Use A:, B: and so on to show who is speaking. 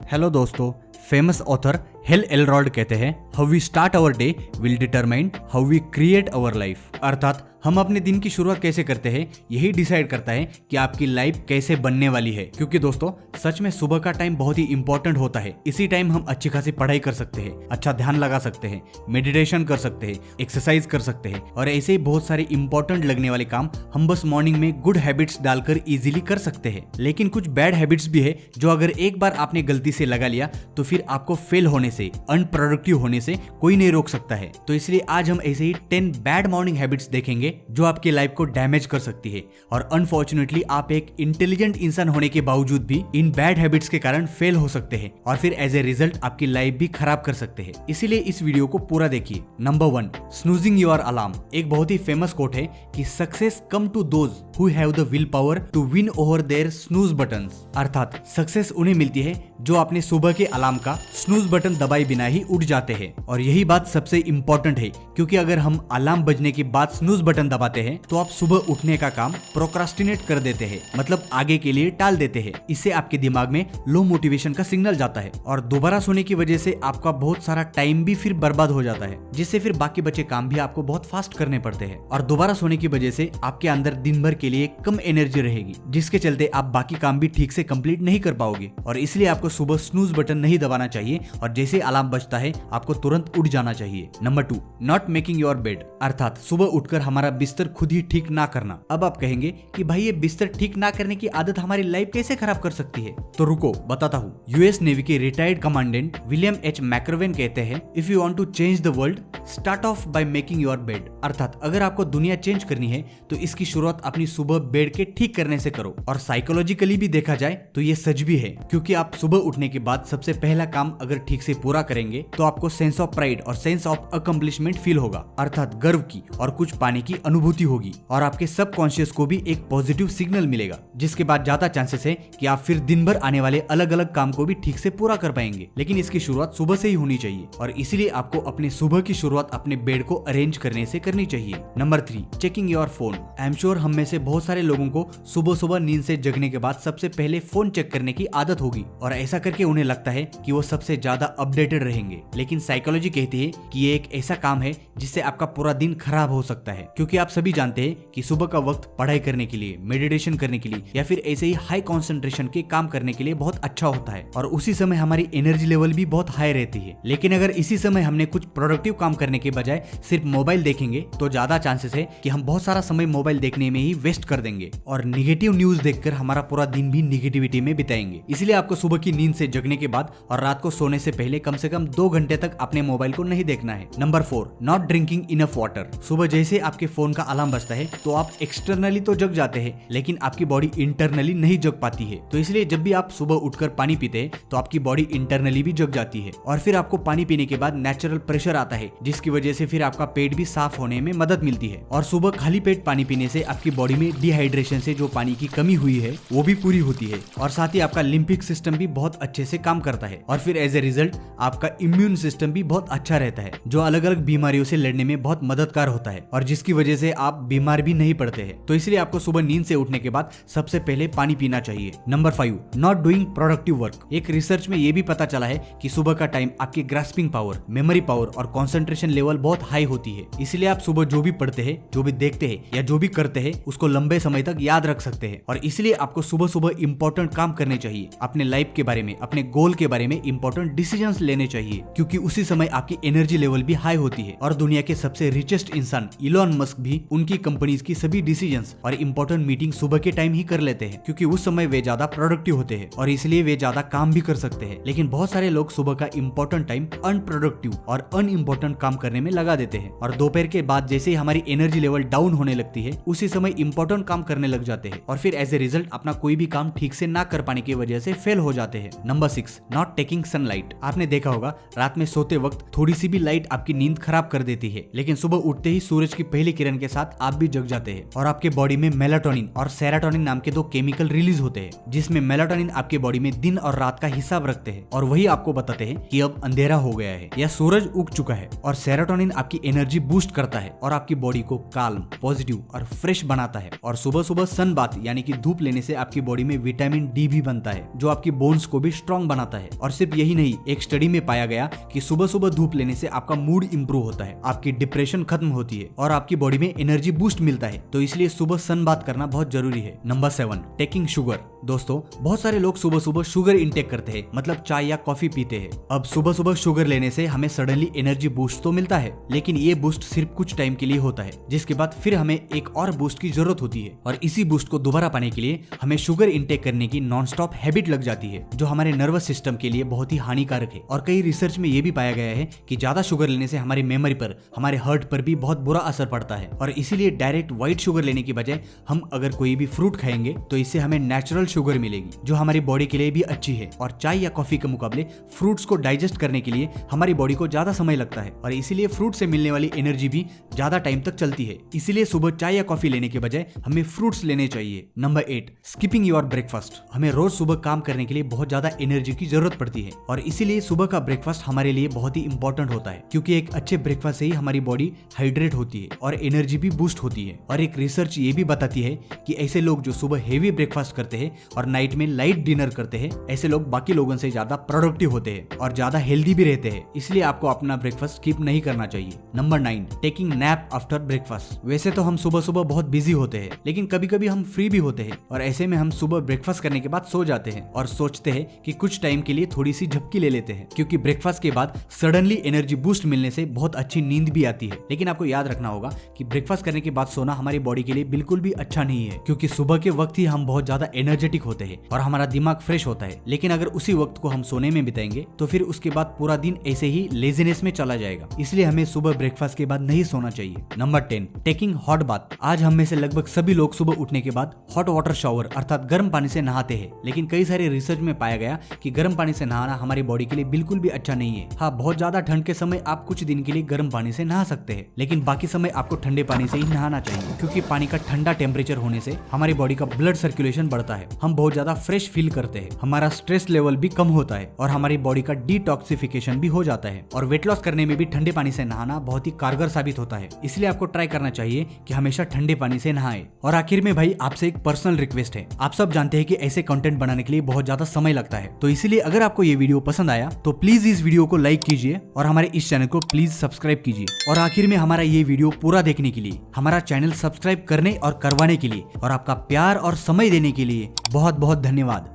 A: Hello दोस्तों, famous author hello Elrod कहते हैं how we start our day will determine how we create our life. अर्थात हम अपने दिन की शुरुआत कैसे करते हैं यही डिसाइड करता है कि आपकी लाइफ कैसे बनने वाली है। क्योंकि दोस्तों सच में सुबह का टाइम बहुत ही इंपॉर्टेंट होता है। इसी टाइम हम अच्छी खासी पढ़ाई कर सकते हैं, अच्छा ध्यान लगा सकते हैं, मेडिटेशन कर सकते हैं, एक्सरसाइज कर सकते हैं और ऐसे ही बहुत सारे इंपॉर्टेंट लगने वाले काम हम बस मॉर्निंग में गुड हैबिट्स डालकर इजीली कर सकते हैं। लेकिन कुछ बैड हैबिट्स भी है जो अगर एक बार आपने गलती से लगा लिया तो फिर आपको फेल होने से, अनप्रोडक्टिव होने से कोई नहीं रोक सकता है। तो इसलिए आज हम ऐसे ही 10 बैड मॉर्निंग हैबिट्स देखेंगे जो आपकी लाइफ को डैमेज कर सकती है। और अनफॉर्चुनेटली आप एक इंटेलिजेंट इंसान होने के बावजूद भी इन बैड हैबिट्स के कारण फेल हो सकते हैं और फिर एज ए रिजल्ट आपकी लाइफ भी खराब कर सकते हैं। इसीलिए इस वीडियो को पूरा देखिए। Number 1, snoozing your alarm. एक बहुत ही फेमस कोट है कि success come to those who have the will power to win over their snooze buttons. अर्थात सक्सेस उन्हें मिलती है जो अपने सुबह के अलार्म का स्नूज बटन दबाए बिना ही उठ जाते हैं। और यही बात सबसे इंपॉर्टेंट है क्योंकि अगर हम अलार्म बजने के बाद स्नूज बटन दबाते हैं तो आप सुबह उठने का काम प्रोक्रास्टिनेट कर देते हैं, मतलब आगे के लिए टाल देते हैं। इससे आपके दिमाग में लो मोटिवेशन का सिग्नल जाता है और दोबारा सोने की वजह से आपका बहुत सारा टाइम भी फिर बर्बाद हो जाता है, जिससे फिर बाकी बचे काम भी आपको बहुत फास्ट करने पड़ते हैं। और दोबारा सोने की वजह से आपके अंदर दिन भर के लिए कम एनर्जी रहेगी, जिसके चलते आप बाकी काम भी ठीक से कंप्लीट नहीं कर पाओगे। और इसलिए आपको सुबह स्नूज बटन नहीं दबाना चाहिए और जैसे अलार्म बजता है आपको तुरंत उठ जाना चाहिए। Number 2, not making your bed. अर्थात सुबह उठकर हमारा बिस्तर खुद ही ठीक ना करना। अब आप कहेंगे कि भाई ये बिस्तर ठीक ना करने की आदत हमारी लाइफ कैसे खराब कर सकती है? तो रुको बताता हूँ। यूएस नेवी के retired commandant William H McRaven कहते हैं, if you want to change the world start off by making your bed. अर्थात अगर आपको दुनिया चेंज करनी है तो इसकी शुरुआत अपनी सुबह बेड के ठीक करने से करो। और साइकोलॉजिकली भी देखा जाए तो ये सच भी है, क्योंकि आप सुबह उठने के बाद सबसे पहला काम अगर ठीक से पूरा करेंगे तो आपको सेंस ऑफ प्राइड और सेंस ऑफ अकम्प्लिशमेंट फील होगा, अर्थात गर्व की और कुछ पाने की अनुभूति होगी। और आपके सबकॉन्शियस को भी एक पॉजिटिव सिग्नल मिलेगा, जिसके बाद ज्यादा चांसेस है कि आप फिर दिन भर आने वाले अलग अलग काम को भी ठीक से पूरा कर पाएंगे। लेकिन इसकी शुरुआत सुबह से ही होनी चाहिए और इसीलिए आपको अपने सुबह की शुरुआत अपने बेड को अरेंज करने से करनी चाहिए। Number 3, checking your phone. I am sure हम में से बहुत सारे लोगों को सुबह सुबह नींद से जगने के बाद सबसे पहले फोन चेक करने की आदत होगी और ऐसा करके उन्हें लगता है कि वो सबसे ज्यादा अपडेटेड रहेंगे। लेकिन साइकोलॉजी कहती है कि ये एक ऐसा काम है जिससे आपका पूरा दिन खराब हो सकता है, क्योंकि आप सभी जानते हैं कि सुबह का वक्त पढ़ाई करने के लिए, मेडिटेशन करने के लिए या फिर ऐसे ही हाई कंसंट्रेशन के काम करने के लिए बहुत अच्छा होता है और उसी समय हमारी एनर्जी लेवल भी बहुत हाई रहती है। लेकिन अगर इसी समय हमने कुछ प्रोडक्टिव काम करने के बजाय सिर्फ मोबाइल देखेंगे तो ज्यादा चांसेस है कि हम बहुत सारा समय मोबाइल देखने में ही वेस्ट कर देंगे और निगेटिव न्यूज देखकर हमारा पूरा दिन भी निगेटिविटी में बिताएंगे। इसलिए आपको सुबह की नींद से जगने के बाद और रात को सोने से पहले कम से कम 2 घंटे तक अपने मोबाइल को नहीं देखना है। Number 4, not drinking enough water. सुबह जैसे आपके फोन का अलार्म बजता है तो आप एक्सटर्नली तो जग जाते हैं लेकिन आपकी बॉडी इंटरनली नहीं जग पाती है। तो इसलिए जब भी आप सुबह उठकर पानी पीते हैं तो आपकी बॉडी इंटरनली भी जग जाती है और फिर आपको पानी पीने के बाद नेचुरल प्रेशर आता है, जिसकी वजह से फिर आपका पेट भी साफ होने में मदद मिलती है। और सुबह खाली पेट पानी पीने से आपकी बॉडी में डिहाइड्रेशन से जो पानी की कमी हुई है वो भी पूरी होती है और साथ ही आपका लिम्फिक सिस्टम भी बहुत अच्छे से काम करता है और फिर एज ए रिजल्ट आपका इम्यून सिस्टम भी बहुत अच्छा रहता है, जो अलग अलग बीमारियों से लड़ने में बहुत मददगार होता है और जिसकी वजह से आप बीमार भी नहीं पड़ते हैं। तो इसलिए आपको सुबह नींद से उठने के बाद सबसे पहले पानी पीना चाहिए। Number 5, not doing productive work. एक रिसर्च में ये भी पता चला है कि सुबह का टाइम आपकी ग्रास्पिंग पावर, मेमोरी पावर और कंसंट्रेशन लेवल बहुत हाई होती है। इसलिए आप सुबह जो भी पढ़ते हैं, जो भी देखते हैं या जो भी करते हैं उसको लंबे समय तक याद रख सकते हैं। और इसलिए आपको सुबह सुबह इंपॉर्टेंट काम करने चाहिए, अपने लाइफ के बारे में, अपने गोल के बारे में इंपॉर्टेंट डिसीजंस लेने चाहिए, क्योंकि उसी समय आपकी एनर्जी लेवल भी हाई होती है। और दुनिया के सबसे रिचेस्ट इंसान इलॉन मस्क भी उनकी कंपनीज की सभी डिसीजंस और इंपॉर्टेंट मीटिंग सुबह के टाइम ही कर लेते हैं, क्योंकि उस समय वे ज्यादा प्रोडक्टिव होते हैं और इसलिए वे ज्यादा काम भी कर सकते हैं। लेकिन बहुत सारे लोग सुबह का इंपॉर्टेंट टाइम अनप्रोडक्टिव और अनइम्पोर्टेंट काम करने में लगा देते हैं और दोपहर के बाद जैसे ही हमारी एनर्जी लेवल डाउन होने लगती है उसी समय इंपॉर्टेंट काम करने लग जाते हैं और फिर एज ए रिजल्ट अपना कोई भी काम ठीक से ना कर पाने की वजह से फेल हो जाते हैं। Number 6, not taking sunlight. आपने देखा होगा रात में सोते वक्त थोड़ी सी भी लाइट आपकी नींद खराब कर देती है, लेकिन सुबह उठते ही सूरज की पहली किरण के साथ आप भी जग जाते हैं और आपके बॉडी में मेलाटोनिन और सेरोटोनिन नाम के 2 केमिकल रिलीज होते हैं, जिसमें मेलाटोनिन आपके बॉडी में दिन और रात का हिसाब रखते हैं और वही आपको बताते हैं कि अब अंधेरा हो गया है या सूरज उग चुका है। और सेरोटोनिन आपकी एनर्जी बूस्ट करता है और आपकी बॉडी को काल्म, पॉजिटिव और फ्रेश बनाता है। और सुबह सुबह सन बाथ यानी कि धूप लेने से आपकी बॉडी में विटामिन डी भी बनता है, जो आपकी बोन्स को भी स्ट्रॉन्ग बनाता है। और सिर्फ यही नहीं, एक स्टडी में पाया गया कि सुबह सुबह धूप लेने से आपका मूड इंप्रूव होता है, आपकी डिप्रेशन खत्म होती है और आपकी बॉडी में एनर्जी बूस्ट मिलता है। तो इसलिए सुबह सन बाथ करना बहुत जरूरी है। Number 7, taking sugar. दोस्तों, बहुत सारे लोग सुबह सुबह शुगर इंटेक करते हैं, मतलब चाय या कॉफी पीते हैं। अब सुबह सुबह शुगर लेने से हमें सडनली एनर्जी बूस्ट तो मिलता है, लेकिन ये बूस्ट सिर्फ कुछ टाइम के लिए होता है, जिसके बाद फिर हमें एक और बूस्ट की जरूरत होती है। और इसी बूस्ट को दोबारा पाने के लिए हमें शुगर इंटेक करने की नॉन स्टॉप हैबिट लग जाती है, जो हमारे नर्वस सिस्टम के लिए बहुत ही हानिकारक है। और कई रिसर्च में ये भी पाया गया है कि ज्यादा शुगर लेने से हमारी मेमोरी पर, हमारे हार्ट पर भी बहुत बुरा असर पड़ता है। और इसीलिए डायरेक्ट व्हाइट शुगर लेने की बजाय हम अगर कोई भी फ्रूट खाएंगे तो इससे हमें नेचुरल शुगर मिलेगी, जो हमारी बॉडी के लिए भी अच्छी है। और चाय या कॉफी के मुकाबले फ्रूट्स को डाइजेस्ट करने के लिए हमारी बॉडी को ज्यादा समय लगता है और इसीलिए फ्रूट से मिलने वाली एनर्जी भी ज्यादा टाइम तक चलती है। इसीलिए सुबह चाय या कॉफी लेने के बजाय हमें फ्रूट्स लेने चाहिए। Number 8, skipping your breakfast. हमें रोज सुबह काम करने के लिए बहुत ज्यादा एनर्जी की जरूरत पड़ती है और इसीलिए सुबह का ब्रेकफास्ट हमारे लिए बहुत ही इंपॉर्टेंट होता है, क्योंकि एक अच्छे ब्रेकफास्ट से ही हमारी बॉडी हाइड्रेट होती है और एनर्जी भी बूस्ट होती है। और एक रिसर्च ये भी बताती है कि ऐसे लोग जो सुबह हेवी ब्रेकफास्ट करते हैं और नाइट में लाइट डिनर करते हैं, ऐसे लोग बाकी लोगों से ज्यादा प्रोडक्टिव होते हैं और ज्यादा हेल्दी भी रहते हैं। इसलिए आपको अपना ब्रेकफास्ट स्किप नहीं करना चाहिए। Number 9, taking nap after breakfast. वैसे तो हम सुबह सुबह बहुत बिजी होते हैं, लेकिन कभी कभी हम फ्री भी होते हैं और ऐसे में हम सुबह ब्रेकफास्ट करने के बाद सो जाते हैं और सोचते हैं कि कुछ टाइम के लिए थोड़ी सी झपकी ले लेते हैं, क्योंकि ब्रेकफास्ट के बाद सडनली एनर्जी बूस्ट मिलने से बहुत अच्छी नींद भी आती है। लेकिन आपको याद रखना होगा कि ब्रेकफास्ट करने के बाद सोना हमारी बॉडी के लिए बिल्कुल भी अच्छा नहीं है, क्योंकि सुबह के वक्त ही हम बहुत ज्यादा एनर्जेटिक होते हैं और हमारा दिमाग फ्रेश होता है। लेकिन अगर उसी वक्त को हम सोने में बिताएंगे तो फिर उसके बाद पूरा दिन ऐसे ही लेजीनेस में चला जाएगा। इसलिए हमें सुबह ब्रेकफास्ट के बाद नहीं सोना चाहिए। Number 10, taking hot bath. आज हम में से लगभग सभी लोग सुबह उठने के बाद हॉट वाटर शावर अर्थात गर्म पानी से नहाते हैं, लेकिन कई सारे रिसर्च में पाया गया कि गर्म पानी से नहाना हमारी बॉडी के लिए बिल्कुल भी अच्छा नहीं है। हाँ, बहुत ज्यादा ठंड के समय आप कुछ दिन के लिए गर्म पानी से नहा सकते हैं, लेकिन बाकी समय आपको ठंडे पानी से ही नहाना चाहिए, क्योंकि पानी का ठंडा टेम्परेचर होने से हमारी बॉडी का ब्लड सर्कुलेशन बढ़ता है, हम बहुत ज्यादा फ्रेश फील करते हैं, हमारा स्ट्रेस लेवल भी कम होता है और हमारी बॉडी का डिटॉक्सिफिकेशन भी हो जाता है। और वेट लॉस करने में भी ठंडे पानी से नहाना बहुत ही कारगर साबित होता है। इसलिए आपको ट्राई करना चाहिए कि हमेशा ठंडे पानी से नहाएं। और आखिर में भाई, आपसे एक पर्सनल रिक्वेस्ट है। आप सब जानते हैं कि ऐसे कंटेंट बनाने के लिए बहुत ज्यादा समय लगता है, तो इसीलिए अगर आपको ये वीडियो पसंद आया तो प्लीज इस वीडियो को लाइक कीजिए और हमारे इस चैनल को प्लीज सब्सक्राइब कीजिए। और आखिर में हमारा ये वीडियो पूरा देखने के लिए, हमारा चैनल सब्सक्राइब करने और करवाने के लिए और आपका प्यार और समय देने के लिए बहुत बहुत धन्यवाद।